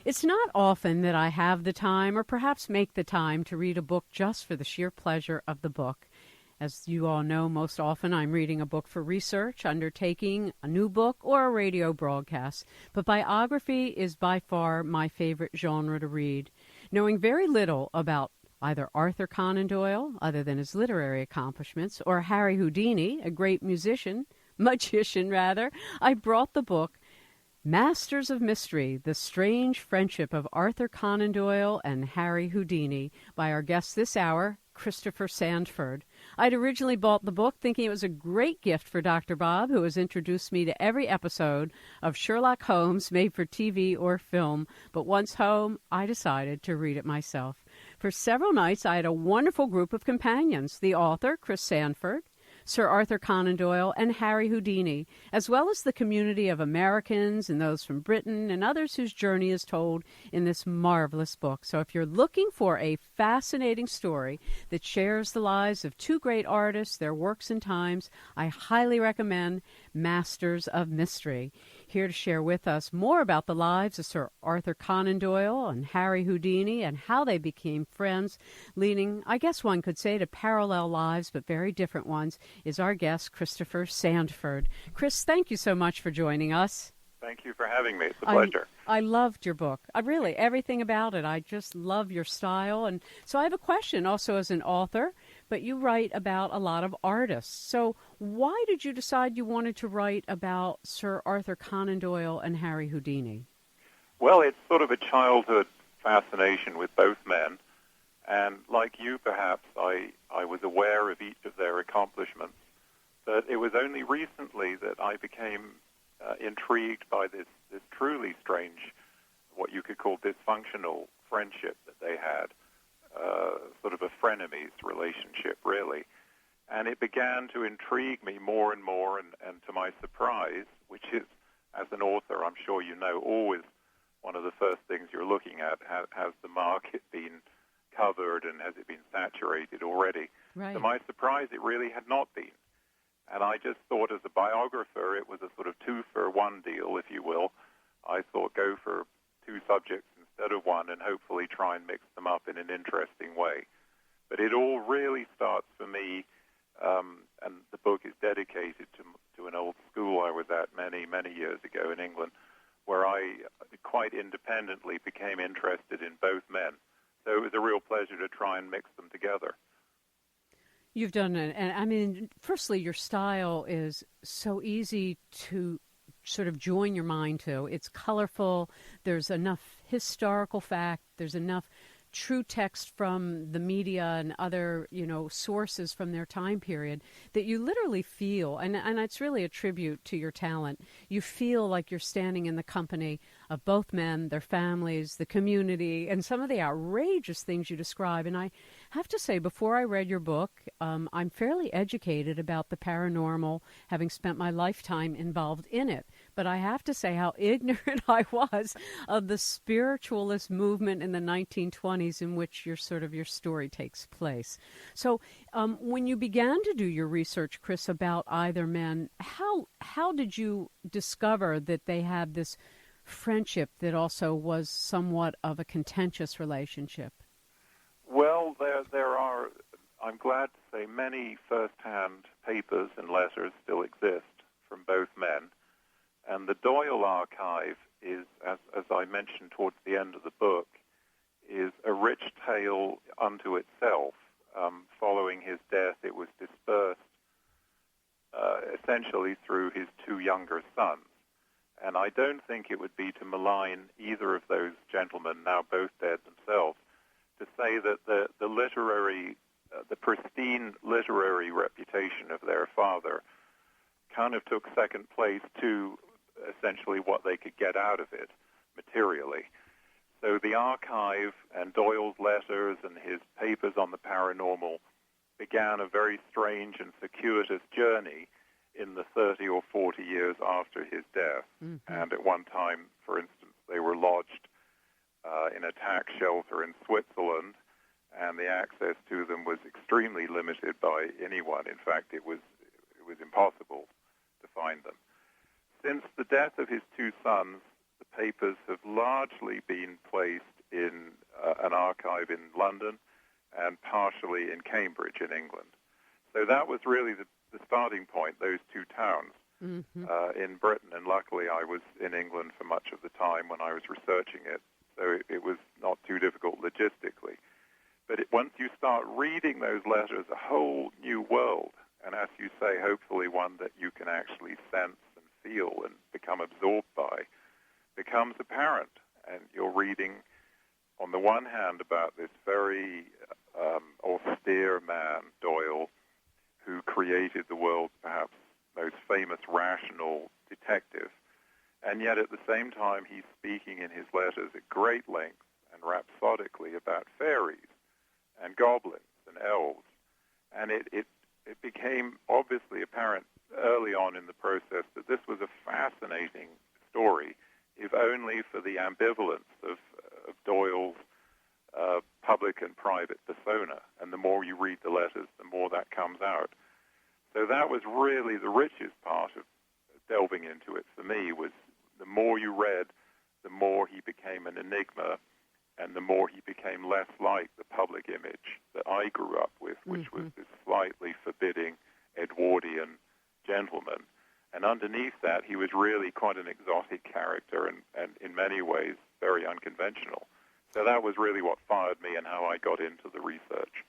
It's not often that I have the time or perhaps make the time to read a book just for the sheer pleasure of the book. As you all know, most often I'm reading a book for research, undertaking a new book, or a radio broadcast. But biography is by far my favorite genre to read. Knowing very little about either Arthur Conan Doyle, other than his literary accomplishments, or Harry Houdini, a great magician, I brought the book Masters of Mystery, The Strange Friendship of Arthur Conan Doyle and Harry Houdini, by our guest this hour, Christopher Sandford. I'd originally bought the book thinking it was a great gift for Dr. Bob, who has introduced me to every episode of Sherlock Holmes made for TV or film. But once home, I decided to read it myself. For several nights, I had a wonderful group of companions, the author, Chris Sandford, Sir Arthur Conan Doyle, and Harry Houdini, as well as the community of Americans and those from Britain and others whose journey is told in this marvelous book. So if you're looking for a fascinating story that shares the lives of two great artists, their works and times, I highly recommend Masters of Mystery. Here to share with us more about the lives of Sir Arthur Conan Doyle and Harry Houdini and how they became friends, leading, I guess one could say, to parallel lives but very different ones, is our guest, Christopher Sandford. Chris, thank you so much for joining us. Thank you for having me. It's a pleasure. I loved your book. Really, everything about it. I just love your style. And so I have a question also as an author, but you write about a lot of artists. So why did you decide you wanted to write about Sir Arthur Conan Doyle and Harry Houdini? Well, it's sort of a childhood fascination with both men. And like you, perhaps, I was aware of each of their accomplishments. But it was only recently that I became intrigued by this truly strange, what you could call dysfunctional friendship that they had, sort of a frenemies relationship, really. And it began to intrigue me more and more, and to my surprise, which is, as an author, I'm sure you know, always one of the first things you're looking at, has the market been covered and has it been saturated already? Right. To my surprise, it really had not been. And I just thought as a biographer, it was a sort of two-for-one deal, if you will. I thought go for two subjects instead of one and hopefully try and mix them up in an interesting way. But it all really starts for me, and the book is dedicated to an old school I was at many, many years ago in England, where I quite independently became interested in both men. So it was a real pleasure to try and mix them together. You've done it. And I mean, firstly, your style is so easy to sort of join your mind to. It's colorful. There's enough historical fact. There's enough true text from the media and other, sources from their time period that you literally feel, and it's really a tribute to your talent. You feel like you're standing in the company of both men, their families, the community, and some of the outrageous things you describe. And I have to say, before I read your book, I'm fairly educated about the paranormal, having spent my lifetime involved in it. But I have to say how ignorant I was of the spiritualist movement in the 1920s in which your story takes place. So when you began to do your research, Chris, about either men, how did you discover that they had this friendship that also was somewhat of a contentious relationship? Well, there are, I'm glad to say, many first-hand papers and letters still exist from both men. And the Doyle archive is, as I mentioned towards the end of the book, is a rich tale unto itself. Following his death, it was dispersed essentially through his two younger sons. And I don't think it would be to malign either of those gentlemen, now both dead themselves, to say that the literary, the pristine literary reputation of their father kind of took second place to essentially what they could get out of it materially. So the archive and Doyle's letters and his papers on the paranormal began a very strange and circuitous journey in the 30 or 40 years after his death. Mm-hmm. And at one time, for instance, they were lodged in a tax shelter in Switzerland, and the access to them was extremely limited by anyone. In fact, it was impossible to find them. Since the death of his two sons, the papers have largely been placed in an archive in London and partially in Cambridge in England. So that was really the starting point, those two towns in Britain. And luckily I was in England for much of the time when I was researching it, so it was not too difficult logistically. But once you start reading those letters, a whole new world, and as you say, hopefully one that you can actually sense and feel and become absorbed by, becomes apparent. And you're reading, on the one hand, about this very austere man, Doyle, who created the world's perhaps most famous rational detective, and yet at the same time he's speaking in his letters at great length and rhapsodically about fairies and goblins and elves. And it became obviously apparent early on in the process that this was a fascinating story, if only for the ambivalence of Doyle's public and private persona. And the more you read the letters, the more that comes out. So that was really the richest part of delving into it for me, was the more you read, the more he became an enigma, and the more he became less like the public image that I grew up with, which was this slightly forbidding Edwardian gentleman. And underneath that, he was really quite an exotic character and in many ways very unconventional. So that was really what fired me and how I got into the research.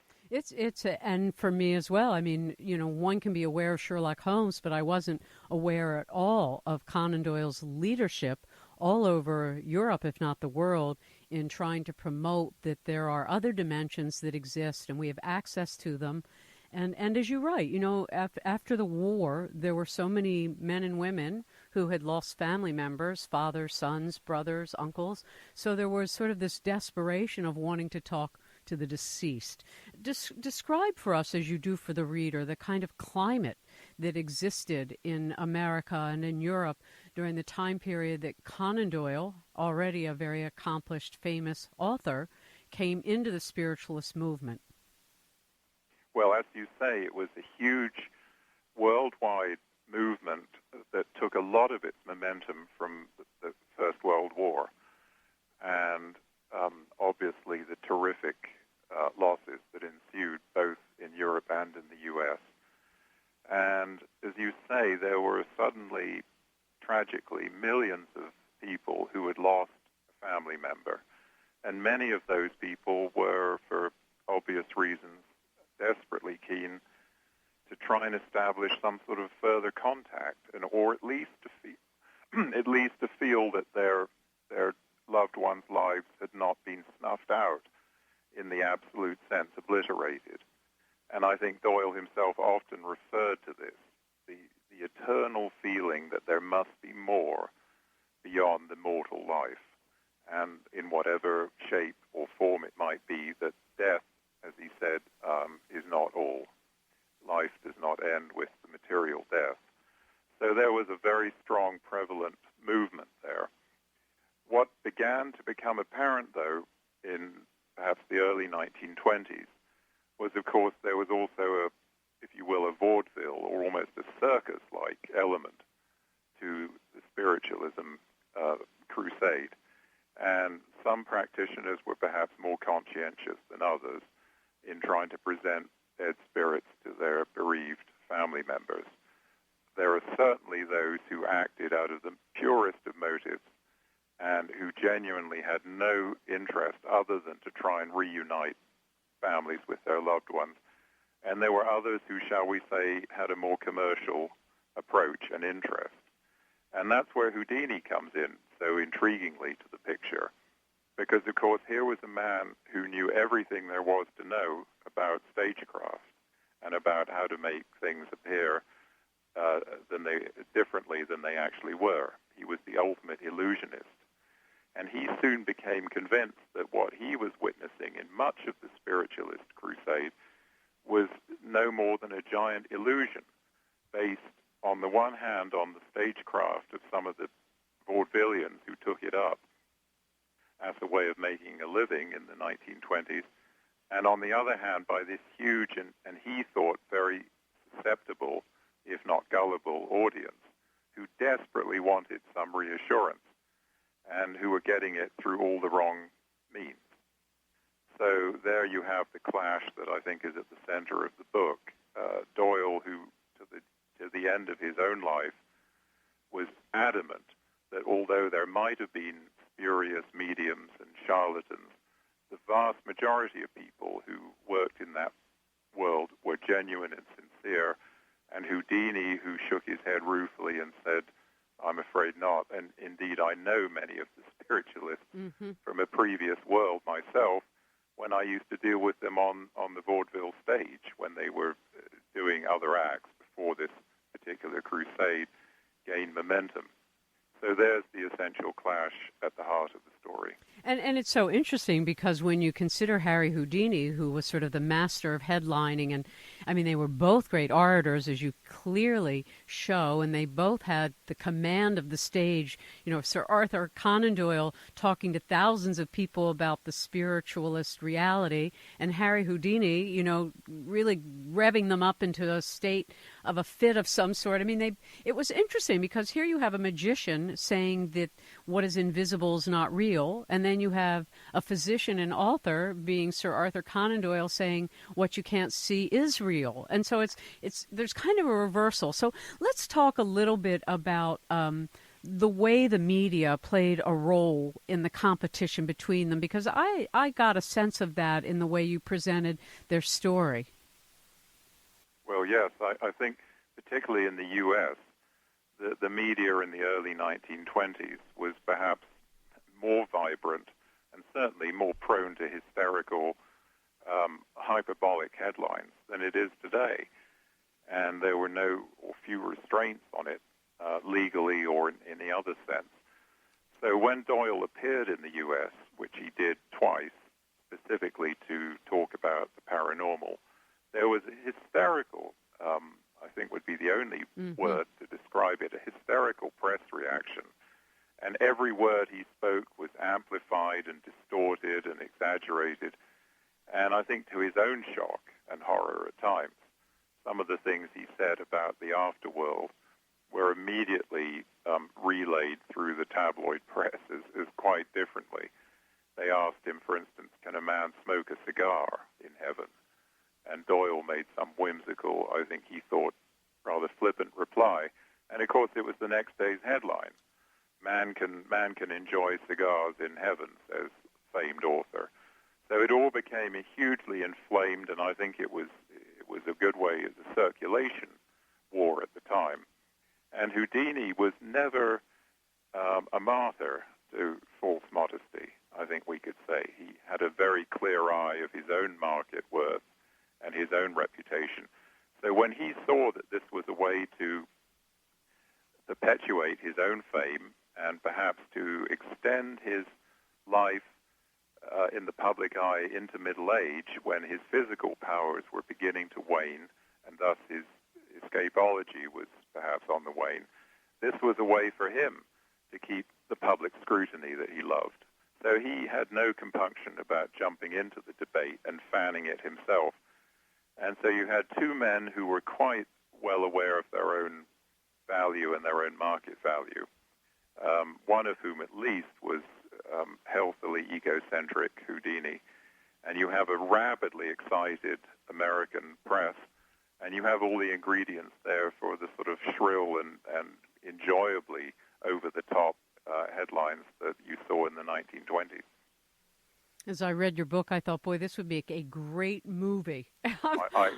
And for me as well. I mean, one can be aware of Sherlock Holmes, but I wasn't aware at all of Conan Doyle's leadership all over Europe, if not the world, in trying to promote that there are other dimensions that exist and we have access to them. And as you write, after the war, there were so many men and women who had lost family members, fathers, sons, brothers, uncles. So there was sort of this desperation of wanting to talk to the deceased. Describe for us, as you do for the reader, the kind of climate that existed in America and in Europe during the time period that Conan Doyle, already a very accomplished, famous author, came into the spiritualist movement. Well, as you say, it was a huge worldwide movement that took a lot of its momentum from the First World War, and obviously the terrific losses that ensued both in Europe and in the U.S. And as you say, there were suddenly, tragically, millions of people who had lost a family member. And many of those people were, for obvious reasons, desperately keen to try and establish some sort of further contact, or at least to feel that their loved ones' lives had not been snuffed out in the absolute sense, obliterated. And I think Doyle himself often referred to this, the eternal feeling that there must be more beyond the mortal life, and in whatever shape or form it might be, that death, as he said, is not all. Life does not end with the material death. So there was a very strong, prevalent movement there. What began to become apparent, though, in perhaps the early 1920s, was, of course, there was also if you will, a vaudeville or almost a circus-like element to the spiritualism crusade. And some practitioners were perhaps more conscientious than others in trying to present dead spirits to their bereaved family members. There are certainly those who acted out of the purest of motives and who genuinely had no interest other than to try and reunite families with their loved ones. And there were others who, shall we say, had a more commercial approach and interest. And that's where Houdini comes in so intriguingly to the picture. Because, of course, here was a man who knew everything there was to know about stagecraft and about how to make things appear differently than they actually were. He was the ultimate illusionist. And he soon became convinced that what he was witnessing in much of the spiritualist crusade was no more than a giant illusion based, on the one hand, on the stagecraft of some of the vaudevillians who took it up as a way of making a living in the 1920s, and on the other hand, by this huge and he thought very susceptible, if not gullible, audience who desperately wanted some reassurance. and who were getting it through all the wrong means. So there you have the clash that I think is at the center of the book. Doyle, who to the end of his own life was adamant that although there might have been spurious mediums and charlatans, the vast majority of people who worked in that world were genuine and sincere, and Houdini, who shook his head ruefully and said, "I'm afraid not," and indeed I know many of the spiritualists from a previous world myself, when I used to deal with them on the vaudeville stage when they were doing other acts before this particular crusade gained momentum. So there's the essential clash at the heart of the story. And it's so interesting because when you consider Harry Houdini, who was sort of the master of headlining, and I mean, they were both great orators, as you clearly show, and they both had the command of the stage. You know, Sir Arthur Conan Doyle talking to thousands of people about the spiritualist reality, and Harry Houdini, you know, really revving them up into a state of a fit of some sort. I mean, it was interesting because here you have a magician saying that what is invisible is not real, and then you have a physician and author, being Sir Arthur Conan Doyle, saying what you can't see is real. And so there's kind of a reversal. So let's talk a little bit about the way the media played a role in the competition between them, because I got a sense of that in the way you presented their story. Well, yes, I think particularly in the U.S., the media in the early 1920s was perhaps more vibrant and certainly more prone to hysterical, hyperbolic headlines than it is today. And there were no or few restraints on it, legally or in any other sense. So when Doyle appeared in the U.S., which he did twice, specifically to talk about the paranormal, there was a hysterical, I think would be the only word to describe it, a hysterical press reaction. And every word he spoke was amplified and distorted and exaggerated. And I think to his own shock and horror at times, some of the things he said about the afterworld were immediately relayed through the tabloid press as quite differently. They asked him, for instance, can a man smoke a cigar in heaven? And Doyle made some whimsical, I think he thought, rather flippant reply. And of course it was the next day's headline. Man can enjoy cigars in heaven, says famed author. So it all became a hugely inflamed, and I think it was a good way as a circulation war at the time. And Houdini was never a martyr to false modesty, I think we could say. He had a very clear eye of his own market worth and his own reputation. So when he saw that this was a way to perpetuate his own fame and perhaps to extend his life in the public eye into middle age, when his physical powers were beginning to wane and thus his escapology was perhaps on the wane, this was a way for him to keep the public scrutiny that he loved. So he had no compunction about jumping into the debate and fanning it himself. And so you had two men who were quite well aware of their own value and their own market value, one of whom at least was healthily egocentric Houdini. And you have a rabidly excited American press, and you have all the ingredients there for the sort of shrill and enjoyably over-the-top headlines that you saw in the 1920s. As I read your book, I thought, boy, this would be a great movie. I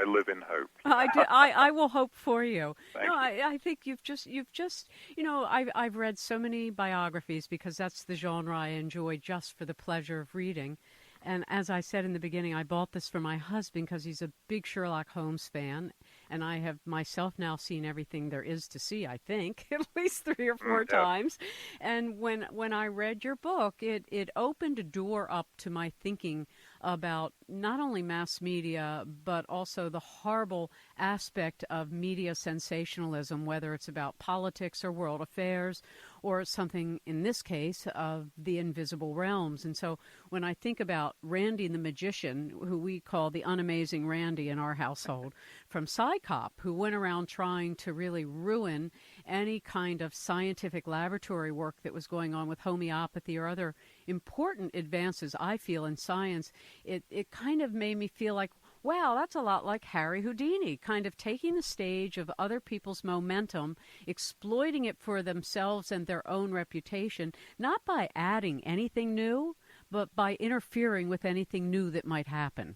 live in hope. I will hope for you. Thank you. I think you've just, you know, I've read so many biographies because that's the genre I enjoy just for the pleasure of reading. And as I said in the beginning, I bought this for my husband because he's a big Sherlock Holmes fan. And I have myself now seen everything there is to see, I think, at least 3 or 4 times. And when I read your book, it opened a door up to my thinking about not only mass media, but also the horrible aspect of media sensationalism, whether it's about politics or world affairs, or something, in this case, of the invisible realms. And so when I think about Randy the magician, who we call the unamazing Randy in our household, from Psychop, who went around trying to really ruin any kind of scientific laboratory work that was going on with homeopathy or other important advances, I feel, in science, it kind of made me feel like, wow, that's a lot like Harry Houdini, kind of taking the stage of other people's momentum, exploiting it for themselves and their own reputation, not by adding anything new, but by interfering with anything new that might happen.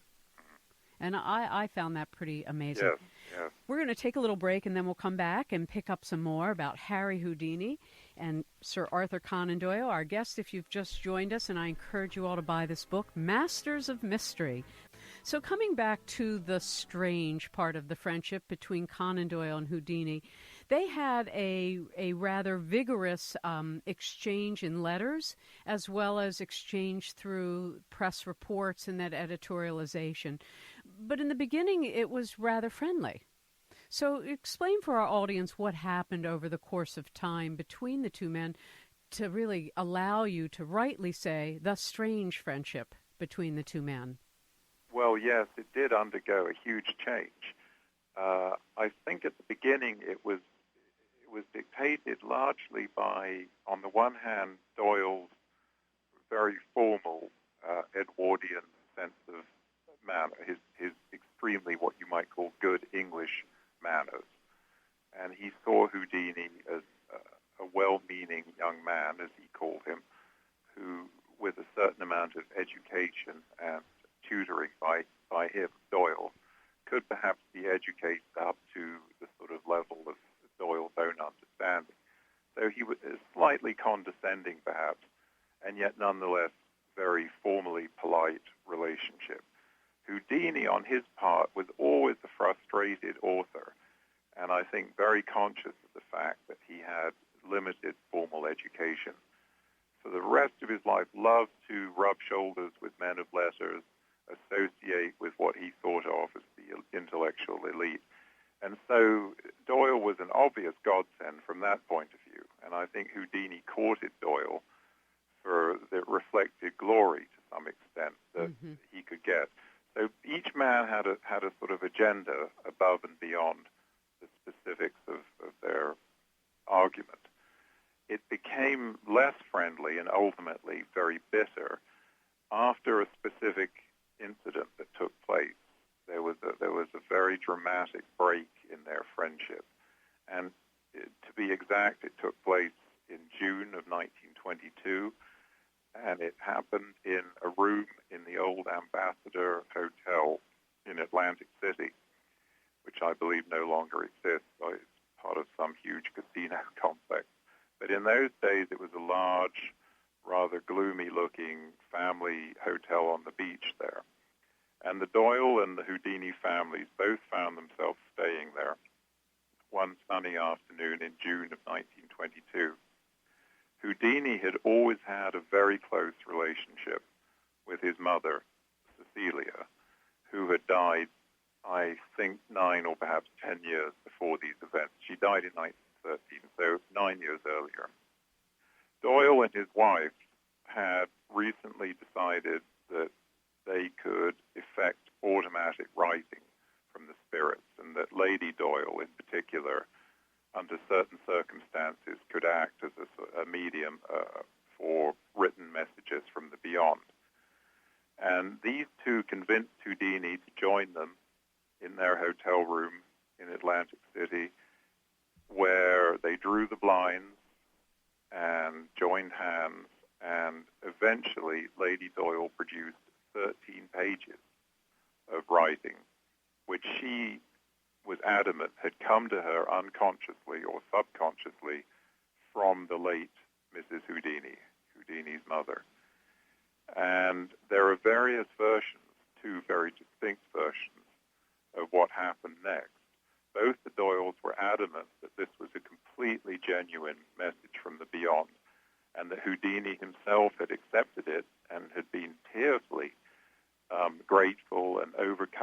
And I found that pretty amazing. Yes, yes. We're going to take a little break, and then we'll come back and pick up some more about Harry Houdini and Sir Arthur Conan Doyle, our guest, if you've just joined us, and I encourage you all to buy this book, Masters of Mystery. So coming back to the strange part of the friendship between Conan Doyle and Houdini, they had a rather vigorous exchange in letters, as well as exchange through press reports and that editorialization. But in the beginning, it was rather friendly. So explain for our audience what happened over the course of time between the two men to really allow you to rightly say the strange friendship between the two men. Well, yes, it did undergo a huge change. I think at the beginning it was dictated largely by, on the one hand, Doyle's very formal Edwardian sense of manner, his extremely what you might call good English manners. And he saw Houdini as a well-meaning young man, as he called him, who, with a certain amount of education and tutoring by him, Doyle, could perhaps be educated up to the sort of level of Doyle's own understanding. So he was slightly condescending, perhaps, and yet nonetheless very formally polite relationship. Houdini, on his part, was always a frustrated author, and I think very conscious of the fact that he had limited formal education. For the rest of his life, loved to rub shoulders with men of letters, associate with what he thought of as the intellectual elite. And so Doyle was an obvious godsend from that point of view. And I think Houdini courted Doyle for the reflected glory to some extent that he could get. So each man had a sort of agenda above and beyond the specifics of their argument. It became less friendly and ultimately very bitter after a specific incident that took place. There was a very dramatic break in their friendship, and to be exact, it took place in June of 1922, and it happened in a room in the old Ambassador Hotel in Atlantic City, which I believe no longer exists. It's part of some huge casino complex. But in those days, it was a large, rather gloomy-looking family hotel on the beach there. And the Doyle and the Houdini families both found themselves staying there one sunny afternoon in June of 1922. Houdini had always had a very close relationship with his mother, Cecilia, who had died, I think, 9 or perhaps 10 years before these events. She died in 1913, so 9 years earlier. Doyle and his wife had recently decided that they could effect automatic writing from the spirits, and that Lady Doyle, in particular, under certain circumstances, could act as a medium for written messages from the beyond. And these two convinced Houdini to join them in their hotel room in Atlantic City, where they drew the blinds and joined hands, and eventually Lady Doyle produced 13 pages of writing, which she was adamant had come to her unconsciously or subconsciously from the late Mrs. Houdini, Houdini's mother. And there are various versions, two very distinct versions, of what happened next. Both the Doyles were adamant that this was a completely genuine message from the beyond, and that Houdini himself had accepted it and had been tearfully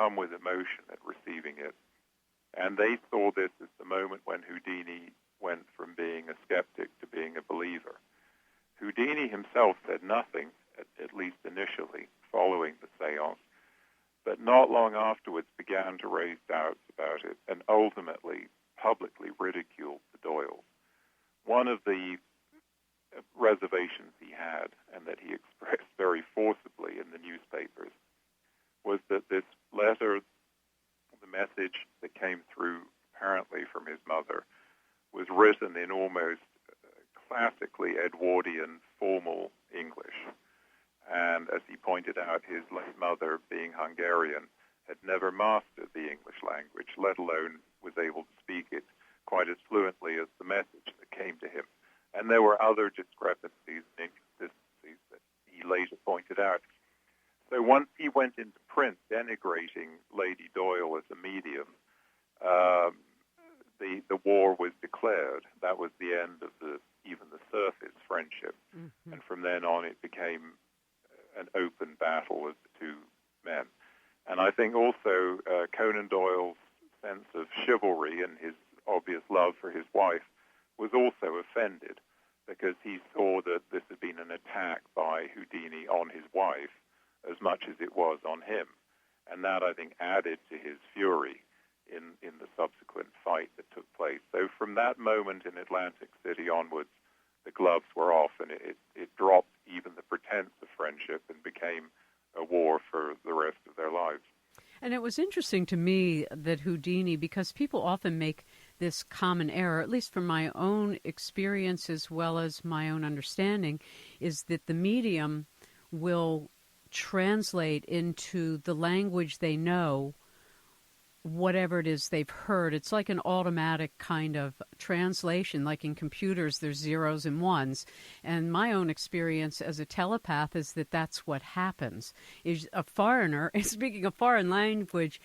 overcome with emotion at receiving it. And they saw this as the moment when Houdini went from being a skeptic to being a believer. Houdini himself said nothing, at least initially, following the séance, but not long afterwards began to raise doubts about it and ultimately publicly ridiculed the Doyles. One of the reservations he had, and that he expressed very forcibly in the newspapers, was that this letter, the message that came through apparently from his mother, was written in almost classically Edwardian formal English. And as he pointed out, his late mother, being Hungarian, had never mastered the English language, let alone was able to speak it quite as fluently as the message that came to him. And there were other discrepancies and inconsistencies that he later pointed out. So once he went into print denigrating Lady Doyle as a medium, the war was declared. That was the end of even the surface friendship. Mm-hmm. And from then on it became an open battle of the two men. And I think also Conan Doyle's sense of chivalry and his obvious love for his wife was also offended, because he saw that this had been an attack by Houdini on his wife as much as it was on him. And that, I think, added to his fury in the subsequent fight that took place. So from that moment in Atlantic City onwards, the gloves were off, and it dropped even the pretense of friendship and became a war for the rest of their lives. And it was interesting to me that Houdini, because people often make this common error, at least from my own experience as well as my own understanding, is that the medium will translate into the language they know whatever it is they've heard. It's like an automatic kind of translation. Like in computers, there's zeros and ones. And my own experience as a telepath is that that's what happens. Is a foreigner speaking a foreign language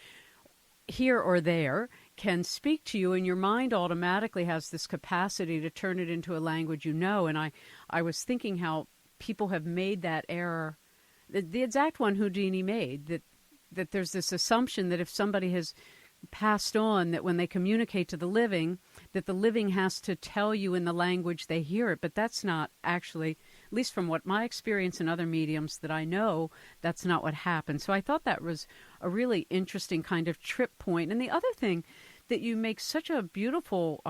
here or there can speak to you, and your mind automatically has this capacity to turn it into a language you know. And I was thinking how people have made that error, the exact one Houdini made, that there's this assumption that if somebody has passed on, that when they communicate to the living, that the living has to tell you in the language they hear it. But that's not actually, at least from what my experience in other mediums that I know, that's not what happened. So I thought that was a really interesting kind of trip point. And the other thing that you make such a beautiful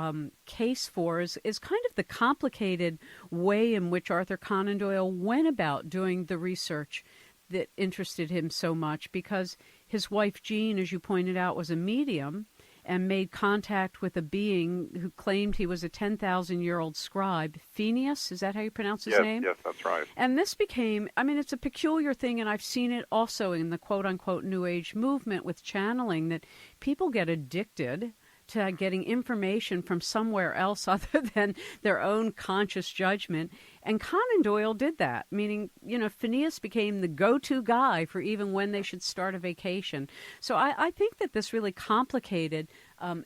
case for is kind of the complicated way in which Arthur Conan Doyle went about doing the research that interested him so much, because his wife Jean, as you pointed out, was a medium and made contact with a being who claimed he was a 10,000-year-old scribe. Phineas, is that how you pronounce his name? Yes, that's right. And this became, it's a peculiar thing, and I've seen it also in the quote-unquote New Age movement with channeling, that people get addicted to getting information from somewhere else other than their own conscious judgment. And Conan Doyle did that, meaning, Phineas became the go-to guy for even when they should start a vacation. So I think that this really complicated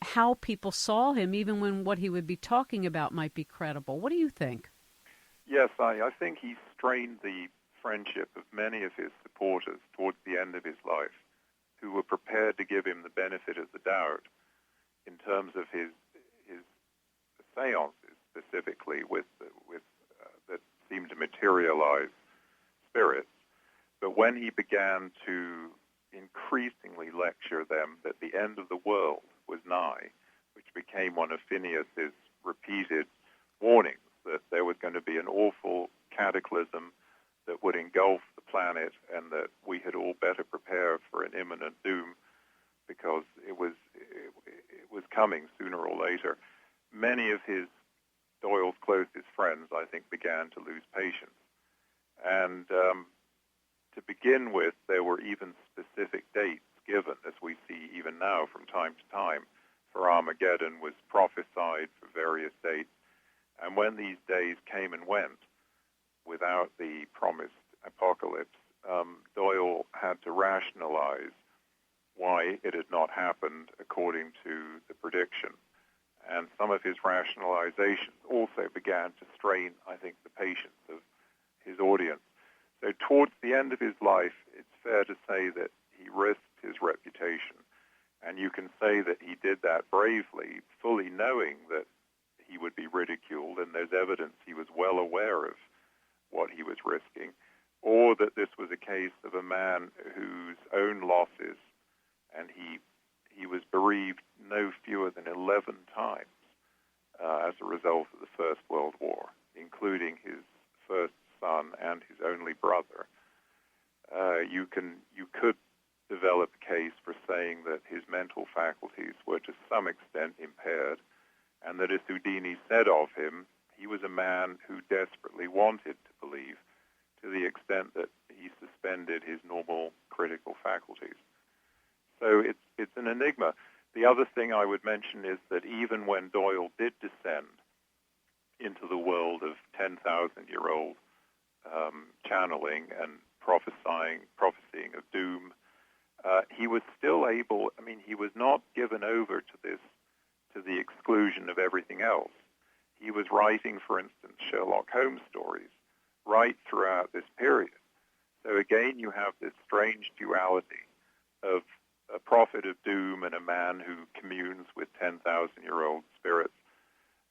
how people saw him, even when what he would be talking about might be credible. What do you think? Yes, I think he strained the friendship of many of his supporters towards the end of his life, who were prepared to give him the benefit of the doubt in terms of his séances, specifically with that seemed to materialize spirits. But when he began to increasingly lecture them that the end of the world was nigh, which became one of Phineas's repeated warnings, that there was going to be an awful cataclysm that would engulf the planet, and that we had all better prepare for an imminent doom, because it was coming sooner or later. Many of Doyle's closest friends, I think, began to lose patience. And to begin with, there were even specific dates given, as we see even now from time to time, for Armageddon was prophesied for various dates. And when these days came and went without the promised apocalypse, Doyle had to rationalize why it had not happened according to the prediction. And some of his rationalizations also began to strain, I think, the patience of his audience. So towards the end of his life, it's fair to say that he risked his reputation. And you can say that he did that bravely, fully knowing that he would be ridiculed, and there's evidence he was well aware of what he was risking, or that this was a case of a man whose own losses, and he was bereaved no fewer than 11 times as a result of the First World War, including his first son and his only brother. You could develop a case for saying that his mental faculties were to some extent impaired, and that, as Houdini said of him, he was a man who desperately wanted to believe, to the extent that he suspended his normal critical faculties. So it's an enigma. The other thing I would mention is that even when Doyle did descend into the world of 10,000-year-old channeling and prophesying of doom, he was still able, he was not given over to the exclusion of everything else. He was writing, for instance, Sherlock Holmes stories right throughout this period. So again, you have this strange duality of a prophet of doom and a man who communes with 10,000-year-old spirits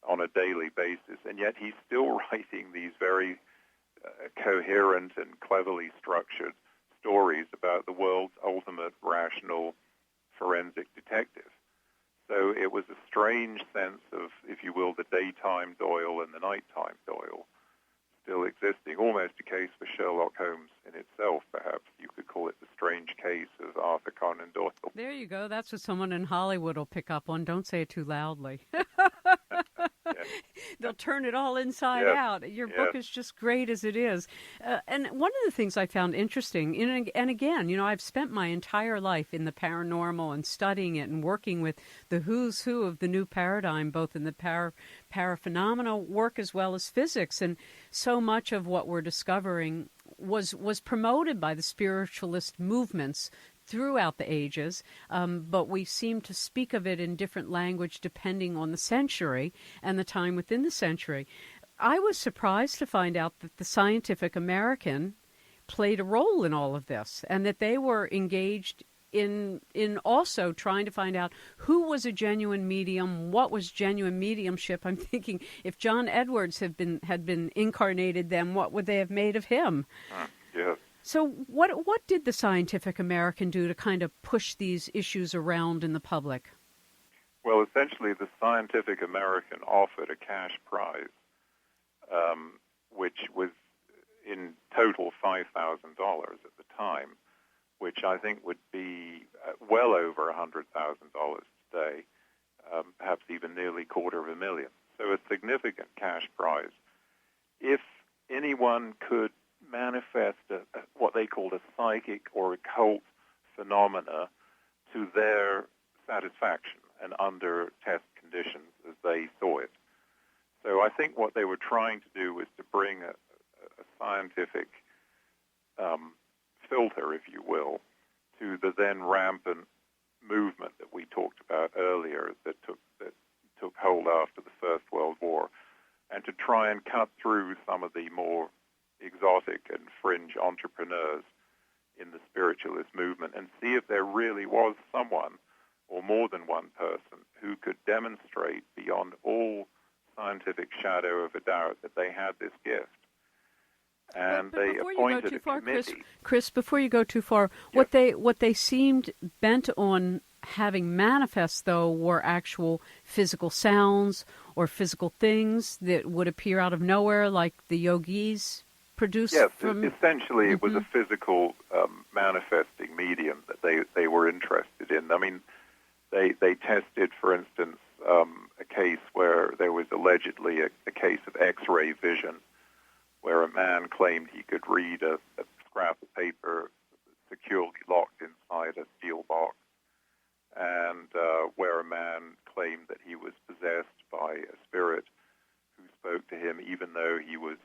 on a daily basis, and yet he's still writing these very coherent and cleverly structured stories about the world's ultimate rational forensic detective. So it was a strange sense of, if you will, the daytime Doyle and the nighttime Doyle still existing, almost a case for Sherlock Holmes in itself, perhaps. You could call it the strange case of Arthur Conan Doyle. There you go. That's what someone in Hollywood will pick up on. Don't say it too loudly. They'll turn it all inside out. Your book is just great as it is. And one of the things I found interesting, and again, I've spent my entire life in the paranormal and studying it and working with the who's who of the new paradigm, both in the paraphenomenal work as well as physics. And so much of what we're discovering was promoted by the spiritualist movements throughout the ages, but we seem to speak of it in different language depending on the century and the time within the century. I was surprised to find out that the Scientific American played a role in all of this, and that they were engaged in also trying to find out who was a genuine medium, what was genuine mediumship. I'm thinking, if John Edwards had been incarnated, then what would they have made of him? Yes. So what did the Scientific American do to kind of push these issues around in the public? Well, essentially, the Scientific American offered a cash prize, which was in total $5,000 at the time, which I think would be well over $100,000 today, perhaps even nearly $250,000. So a significant cash prize. If anyone could manifest what they called a psychic or occult phenomena to their satisfaction and under test conditions as they saw it. So I think what they were trying to do was to bring a scientific filter, if you will, to the then rampant movement that we talked about earlier that took hold after the First World War, and to try and cut through some of the more exotic and fringe entrepreneurs in the spiritualist movement and see if there really was someone or more than one person who could demonstrate beyond all scientific shadow of a doubt that they had this gift. And they appointed a committee. Chris, before you go too far, what they seemed bent on having manifest, though, were actual physical sounds or physical things that would appear out of nowhere, like the yogis produce. Yes, essentially it was a physical manifesting medium that they were interested in. I mean, they tested, for instance, a case where there was allegedly a case of X-ray vision, where a man claimed he could read a scrap of paper securely locked inside a steel box, and where a man claimed that he was possessed by a spirit who spoke to him, even though he was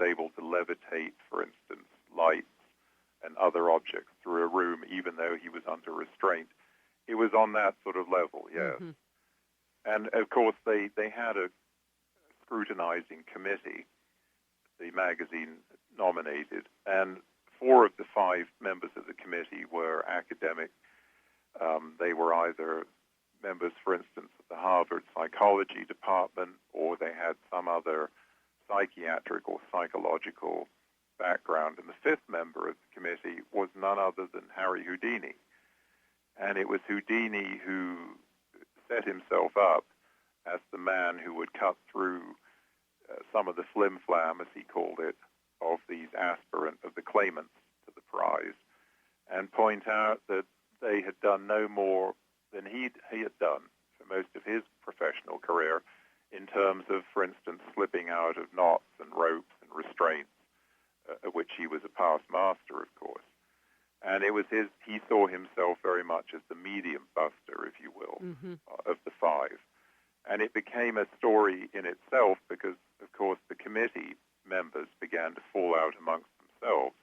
able to levitate, for instance, lights and other objects through a room, even though he was under restraint. It was on that sort of level, yes. Mm-hmm. And, of course, they had a scrutinizing committee, the magazine nominated, and 4 of the 5 members of the committee were academic They were either members, for instance, of the Harvard psychology department, or they had some other psychiatric or psychological background. And the fifth member of the committee was none other than Harry Houdini. And it was Houdini who set himself up as the man who would cut through some of the flim-flam, as he called it, of these of the claimants to the prize, and point out that they had done no more than he had done for most of his professional career in terms of, for instance, slipping out of knots and ropes and restraints, of which he was a past master, of course. And it was he saw himself very much as the medium buster, if you will, of the five. And it became a story in itself because, of course, the committee members began to fall out amongst themselves.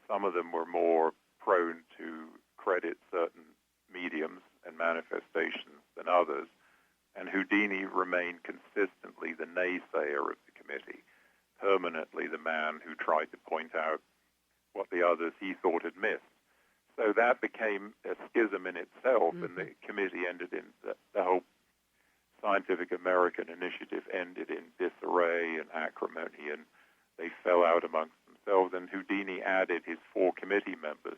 Some of them were more prone to credit certain mediums and manifestations than others, and Houdini remained consistently the naysayer of the committee, permanently the man who tried to point out what the others he thought had missed. So that became a schism in itself, and the committee ended in the whole Scientific American initiative ended in disarray and acrimony, and they fell out amongst themselves, and Houdini added his 4 committee members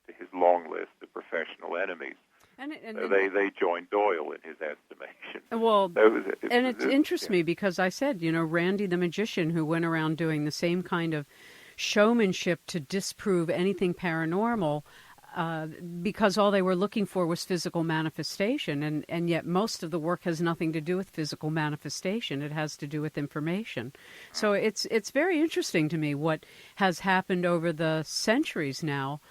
to his long list of professional enemies. So they joined Doyle in his estimation. Well, it interests me because I said, Randy the magician who went around doing the same kind of showmanship to disprove anything paranormal, because all they were looking for was physical manifestation, and yet most of the work has nothing to do with physical manifestation. It has to do with information. So it's very interesting to me what has happened over the centuries now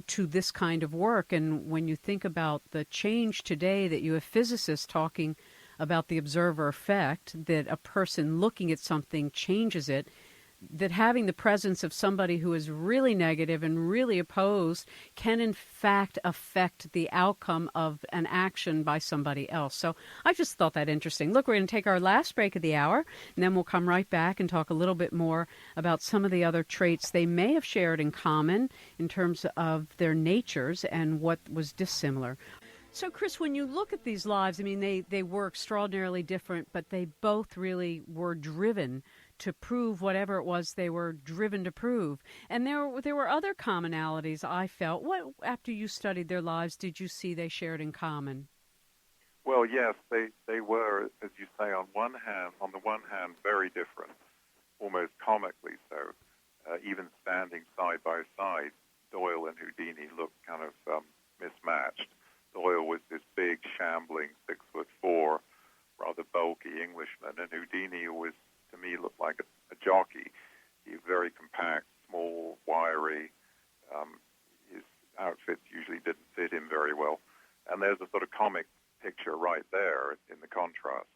to this kind of work. And when you think about the change today that you have physicists talking about the observer effect, that a person looking at something changes it, that having the presence of somebody who is really negative and really opposed can in fact affect the outcome of an action by somebody else. So I just thought that interesting. Look, we're going to take our last break of the hour, and then we'll come right back and talk a little bit more about some of the other traits they may have shared in common in terms of their natures and what was dissimilar. So, Chris, when you look at these lives, I mean, they were extraordinarily different, but they both really were driven to prove whatever it was they were driven to prove. And there were other commonalities, I felt. What, after you studied their lives, did you see they shared in common? Well, yes, they were, as you say, on the one hand, very different, almost comically so. Even standing side by side, Doyle and Houdini looked kind of mismatched. Doyle was this big, shambling, 6'4", rather bulky Englishman, and Houdini was, to me, looked like a jockey. He was very compact, small, wiry. His outfits usually didn't fit him very well. And there's a sort of comic picture right there in the contrast.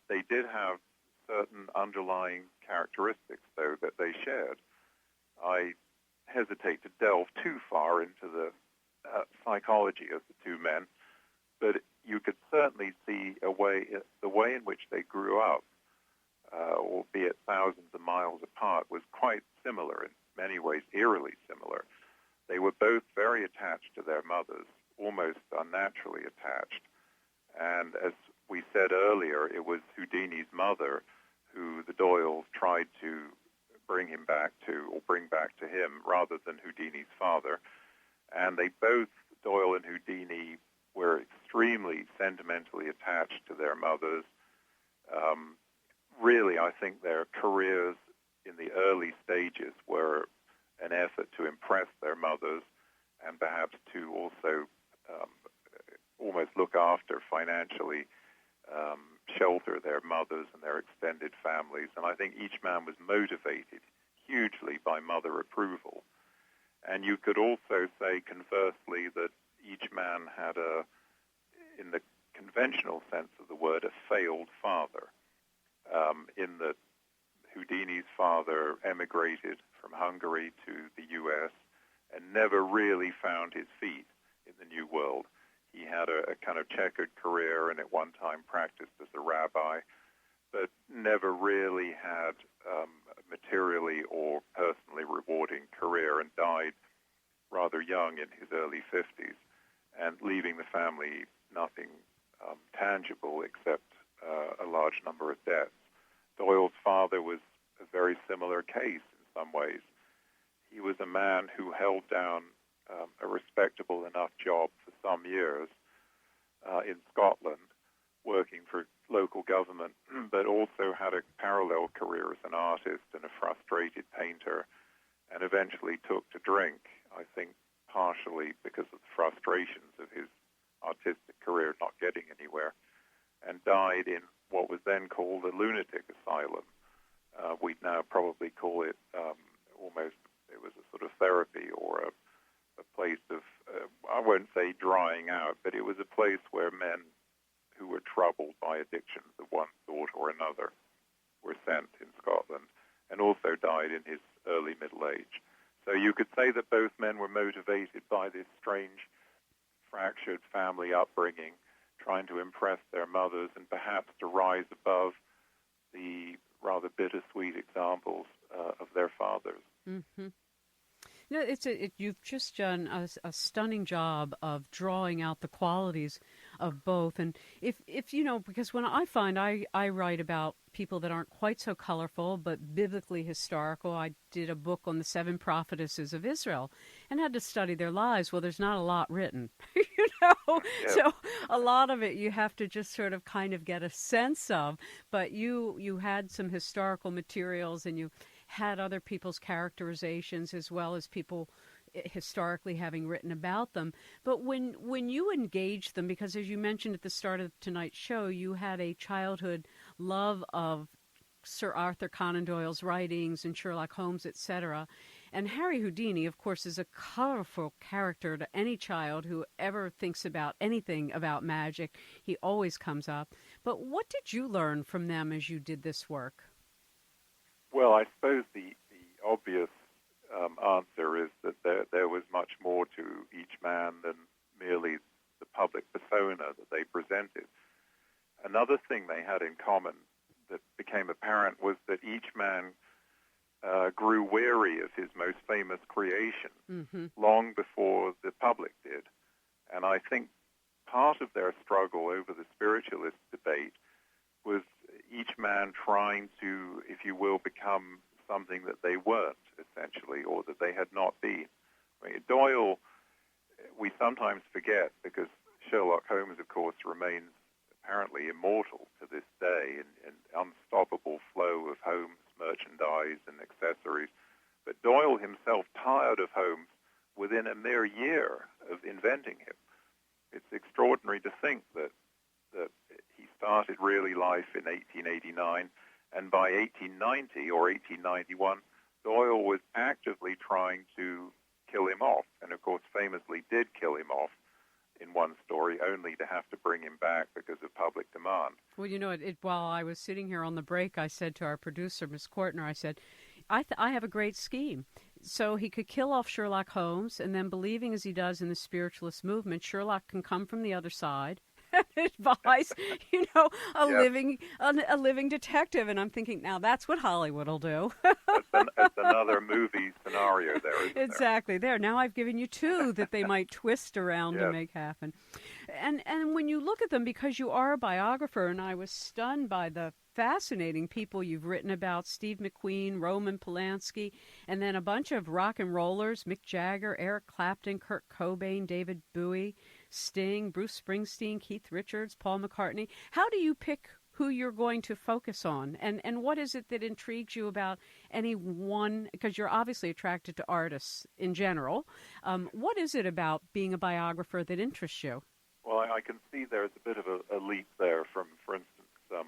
They did have certain underlying characteristics, though, that they shared. I hesitate to delve too far into the psychology of the two men, but you could certainly see the way in which they grew up, albeit thousands of miles apart, was quite similar, in many ways eerily similar. They were both very attached to their mothers, almost unnaturally attached. And as we said earlier, it was Houdini's mother who the Doyles tried to bring back to him, rather than Houdini's father. And they both, Doyle and Houdini, were extremely sentimentally attached to their mothers. Really, I think their careers in the early stages were an effort to impress their mothers and perhaps to also almost look after financially, shelter their mothers and their extended families. And I think each man was motivated hugely by mother approval. And you could also say, conversely, that each man had in the conventional sense of the word, a failed father. In that Houdini's father emigrated from Hungary to the U.S. and never really found his feet in the New World. He had a kind of checkered career and at one time practiced as a rabbi, but never really had a materially or personally rewarding career, and died rather young, in his early 50s, and leaving the family nothing tangible except a large number of debts. Doyle's father was a very similar case in some ways. He was a man who held down a respectable enough job for some years in Scotland, working for local government, but also had a parallel career as an artist and a frustrated painter, and eventually took to drink, I think partially because of the frustrations of his artistic career not getting anywhere, and died in what was then called a lunatic asylum. We'd now probably call it almost, it was a sort of therapy or a place of, I won't say drying out, but it was a place where men who were troubled by addictions of one sort or another were sent in Scotland, and also died in his early middle age. So you could say that both men were motivated by this strange, fractured family upbringing, trying to impress their mothers and perhaps to rise above the rather bittersweet examples of their fathers. Mm-hmm. No, you've just done a stunning job of drawing out the qualities of both. And if you know, because when I find I write about people that aren't quite so colorful but biblically historical. I did a book on the 7 prophetesses of Israel and had to study their lives. Well, there's not a lot written, you know. Yeah. So a lot of it you have to just sort of kind of get a sense of. But you had some historical materials, and you had other people's characterizations as well as people historically having written about them. But when you engage them, because as you mentioned at the start of tonight's show, you had a childhood love of Sir Arthur Conan Doyle's writings and Sherlock Holmes, etc. And Harry Houdini, of course, is a colorful character to any child who ever thinks about anything about magic. He always comes up. But what did you learn from them as you did this work? Well, I suppose the obvious answer is that there was much more to each man than merely the public persona that they presented. Another thing they had in common that became apparent was that each man grew weary of his most famous creation long before the public did. And I think part of their struggle over the spiritualist debate was each man trying to, if you will, become something that they weren't, essentially, or that they had not been. I mean, Doyle, we sometimes forget, because Sherlock Holmes, of course, remains apparently immortal to this day, in unstoppable flow of Holmes merchandise and accessories. But Doyle himself tired of Holmes within a mere year of inventing him. It's extraordinary to think that he started really life in 1889, and by 1890 or 1891, Doyle was actively trying to kill him off, and of course famously did kill him off in one story, only to have to bring him back because of public demand. Well, you know, while I was sitting here on the break, I said to our producer, Miss Courtner, I said, I have a great scheme. So he could kill off Sherlock Holmes, and then believing as he does in the spiritualist movement, Sherlock can come from the other side advise, you know, a living detective. And I'm thinking, now that's what Hollywood will do. That's another movie scenario there, isn't exactly there. Now I've given you 2 that they might twist around to make happen. And when you look at them, because you are a biographer, and I was stunned by the fascinating people you've written about: Steve McQueen, Roman Polanski, and then a bunch of rock and rollers: Mick Jagger, Eric Clapton, Kurt Cobain, David Bowie, Sting, Bruce Springsteen, Keith Richards, Paul McCartney. How do you pick who you're going to focus on? And what is it that intrigues you about any one? Because you're obviously attracted to artists in general. What is it about being a biographer that interests you? Well, I can see there's a bit of a leap there from, for instance,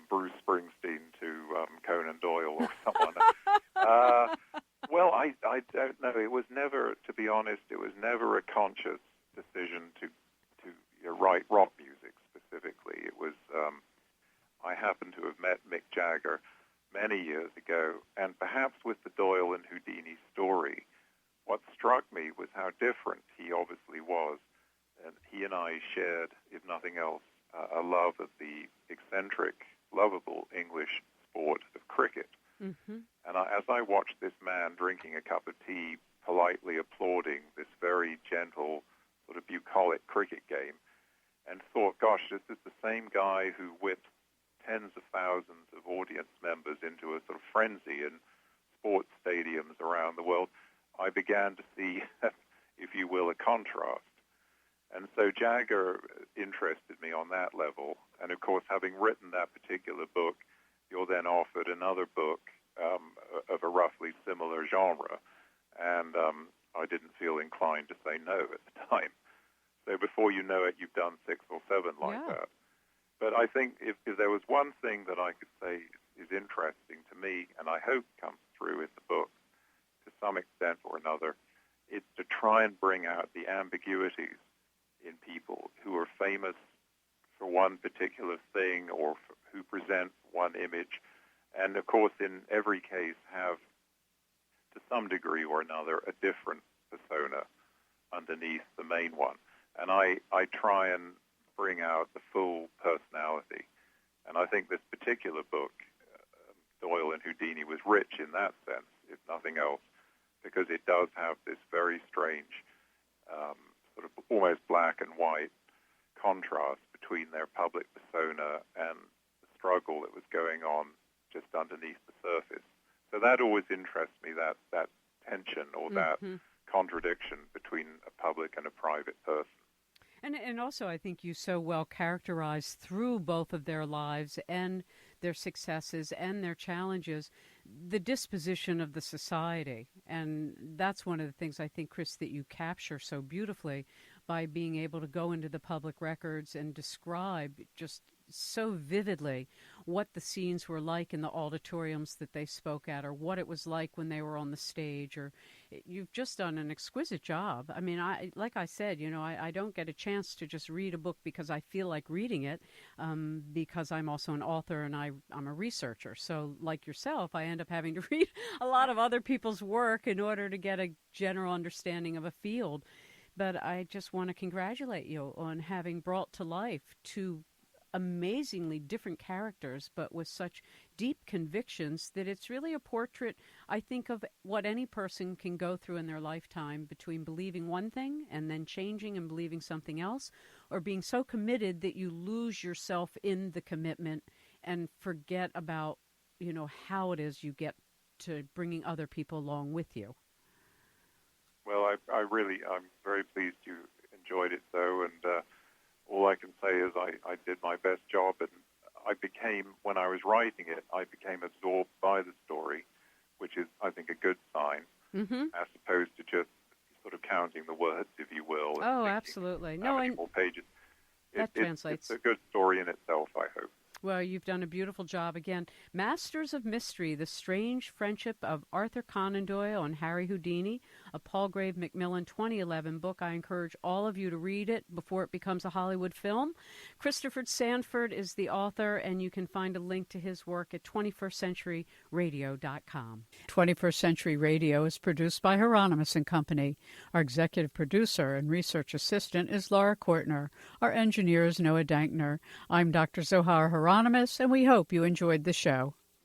Bruce Springsteen to Conan Doyle or someone. Well, I don't know. It was never, to be honest, it was never a conscious decision to write rock music specifically. It was, I happened to have met Mick Jagger many years ago, and perhaps with the Doyle and Houdini story, what struck me was how different he obviously was. And he and I shared, if nothing else, a love of the eccentric, lovable English sport of cricket. Mm-hmm. And as I watched this man drinking a cup of tea politely applauding this very gentle, sort of bucolic cricket game, and thought, gosh, this is the same guy who whipped tens of thousands of audience members into a sort of frenzy in sports stadiums around the world. I began to see, if you will, a contrast. And so Jagger interested me on that level. And of course, having written that particular book, you're then offered another book of a roughly similar genre. And I didn't feel inclined to say no at the time. So before you know it, you've done 6 or 7 like that. But I think if there was one thing that I could say is interesting to me, and I hope comes through in the book to some extent or another, it's to try and bring out the ambiguities in people who are famous for one particular thing or who present one image, and of course in every case have, to some degree or another, a different persona underneath the main one. And I try and bring out the full personality. And I think this particular book, Doyle and Houdini, was rich in that sense, if nothing else, because it does have this very strange, sort of almost black and white contrast between their public persona and the struggle that was going on just underneath the surface. So that always interests me, that tension or that contradiction between a public and a private person. And also, I think you so well characterized through both of their lives and their successes and their challenges, the disposition of the society. And that's one of the things I think, Chris, that you capture so beautifully by being able to go into the public records and describe just so vividly what the scenes were like in the auditoriums that they spoke at, or what it was like when they were on the stage. Or you've just done an exquisite job. I mean, like I said, I don't get a chance to just read a book because I feel like reading it, because I'm also an author and I'm a researcher. So like yourself, I end up having to read a lot of other people's work in order to get a general understanding of a field. But I just want to congratulate you on having brought to life 2 amazingly different characters, but with such deep convictions that it's really a portrait, I think, of what any person can go through in their lifetime between believing one thing and then changing and believing something else, or being so committed that you lose yourself in the commitment and forget about, how it is you get to bringing other people along with you. Well, I'm very pleased you enjoyed it so, and all I can say is I did my best job, and when I was writing it, I became absorbed by the story, which is, I think, a good sign, as opposed to just sort of counting the words, if you will. Oh, absolutely. How many more pages. That translates. It's a good story in itself, I hope. Well, you've done a beautiful job again. Masters of Mystery, The Strange Friendship of Arthur Conan Doyle and Harry Houdini, a Palgrave Macmillan 2011 book. I encourage all of you to read it before it becomes a Hollywood film. Christopher Sandford is the author, and you can find a link to his work at 21stCenturyRadio.com. 21st Century Radio is produced by Hieronimus and Company. Our executive producer and research assistant is Laura Kortner. Our engineer is Noah Dankner. I'm Dr. Zohar Hieronimus, and we hope you enjoyed the show.